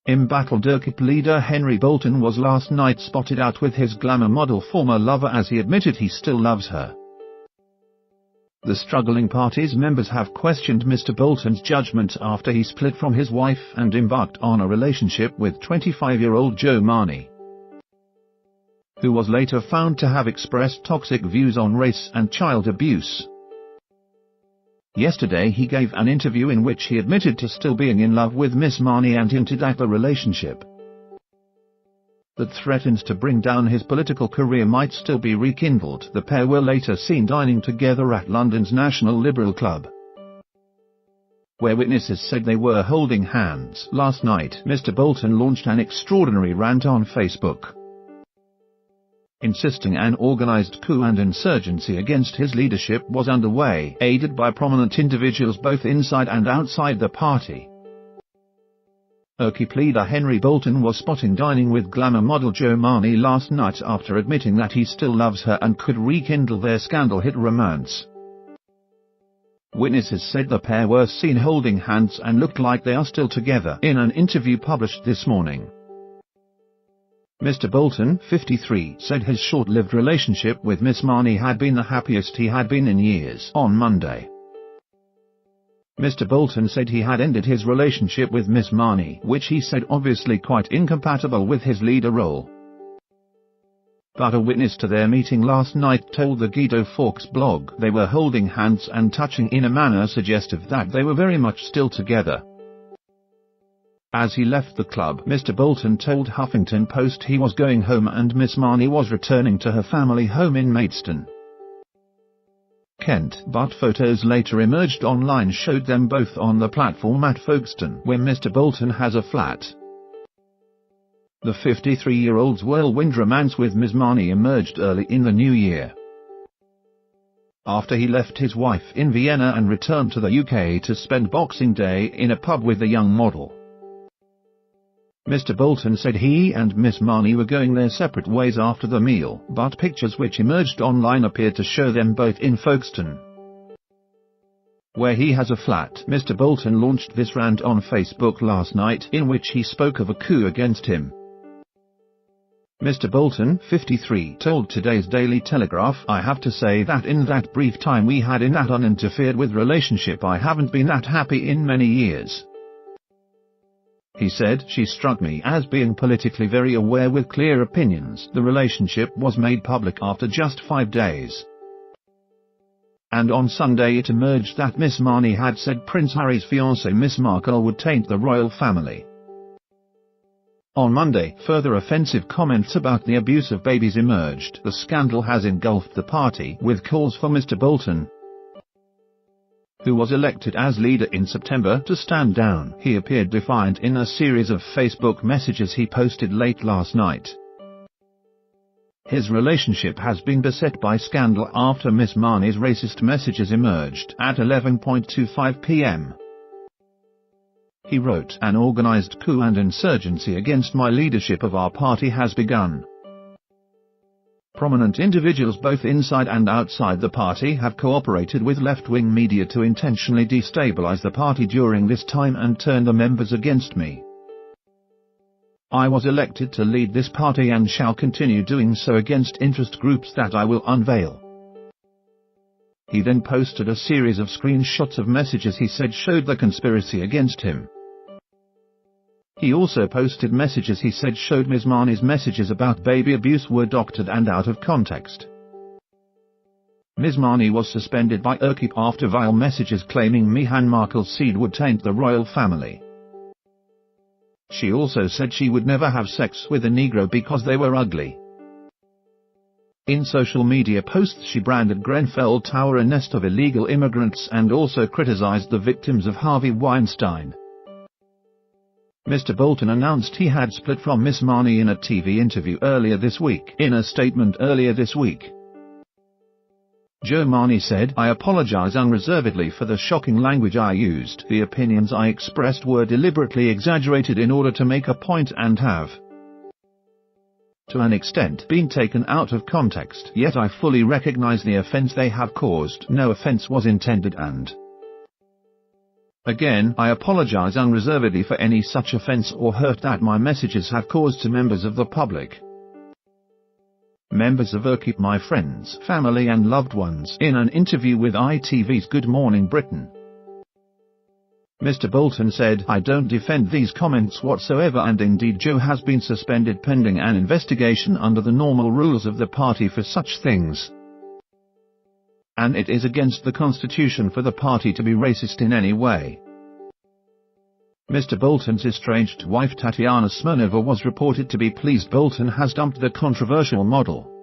Embattled Ukip leader Henry Bolton was last night spotted out with his glamour model former lover as he admitted he still loves her. The struggling party's members have questioned Mr. Bolton's judgment after he split from his wife and embarked on a relationship with 25-year-old Jo Marnie, who was later found to have expressed toxic views on race and child abuse. Yesterday he gave an interview in which he admitted to still being in love with Miss Marnie and hinted at a relationship that threatens to bring down his political career might still be rekindled. The pair were later seen dining together at London's National Liberal Club, where witnesses said they were holding hands. Last night, Mr. Bolton launched an extraordinary rant on Facebook, insisting an organised coup and insurgency against his leadership was underway, aided by prominent individuals both inside and outside the party. Ukip leader Henry Bolton was spotted dining with glamour model Jo Marnie last night after admitting that he still loves her and could rekindle their scandal-hit romance. Witnesses said the pair were seen holding hands and looked like they are still together in an interview published this morning. Mr. Bolton, 53, said his short-lived relationship with Miss Marnie had been the happiest he had been in years. On Monday, Mr. Bolton said he had ended his relationship with Miss Marnie, which he said obviously quite incompatible with his leader role. But a witness to their meeting last night told the Guido Fawkes blog they were holding hands and touching in a manner suggestive that they were very much still together. As he left the club, Mr. Bolton told Huffington Post he was going home and Miss Marnie was returning to her family home in Maidstone, Kent, but photos later emerged online showed them both on the platform at Folkestone, where Mr. Bolton has a flat. The 53-year-old's whirlwind romance with Miss Marnie emerged early in the new year, after he left his wife in Vienna and returned to the UK to spend Boxing Day in a pub with the young model. Mr. Bolton said he and Miss Marnie were going their separate ways after the meal, but pictures which emerged online appeared to show them both in Folkestone, where he has a flat. Mr. Bolton launched this rant on Facebook last night, in which he spoke of a coup against him. Mr. Bolton, 53, told today's Daily Telegraph, "I have to say that in that brief time we had in that uninterfered with relationship I haven't been that happy in many years." He said, "She struck me as being politically very aware with clear opinions." The relationship was made public after just 5 days, and on Sunday it emerged that Miss Marnie had said Prince Harry's fiancée Miss Markle would taint the royal family. On Monday, further offensive comments about the abuse of babies emerged. The scandal has engulfed the party, with calls for Mr. Bolton, who was elected as leader in September, to stand down. He appeared defiant in a series of Facebook messages he posted late last night. His relationship has been beset by scandal after Miss Marnie's racist messages emerged at 11:25 p.m. He wrote, "An organized coup and insurgency against my leadership of our party has begun. Prominent individuals both inside and outside the party have cooperated with left-wing media to intentionally destabilize the party during this time and turn the members against me. I was elected to lead this party and shall continue doing so against interest groups that I will unveil." He then posted a series of screenshots of messages he said showed the conspiracy against him. He also posted messages he said showed Ms. Marnie's messages about baby abuse were doctored and out of context. Ms. Marnie was suspended by Ukip after vile messages claiming Meghan Markle's seed would taint the royal family. She also said she would never have sex with a Negro because they were ugly. In social media posts she branded Grenfell Tower a nest of illegal immigrants and also criticized the victims of Harvey Weinstein. Mr. Bolton announced he had split from Miss Marnie in a TV interview earlier this week. In a statement earlier this week, Jo Marnie said, "I apologize unreservedly for the shocking language I used. The opinions I expressed were deliberately exaggerated in order to make a point and have, to an extent, been taken out of context. Yet I fully recognize the offense they have caused. No offense was intended and Again, I apologize unreservedly for any such offense or hurt that my messages have caused to members of the public. Members of Ukip, my friends, family and loved ones, in an interview with ITV's Good Morning Britain, Mr. Bolton said, "I don't defend these comments whatsoever, and indeed Joe has been suspended pending an investigation under the normal rules of the party for such things. And it is against the constitution for the party to be racist in any way." Mr. Bolton's estranged wife Tatiana Smirnova was reported to be pleased Bolton has dumped the controversial model.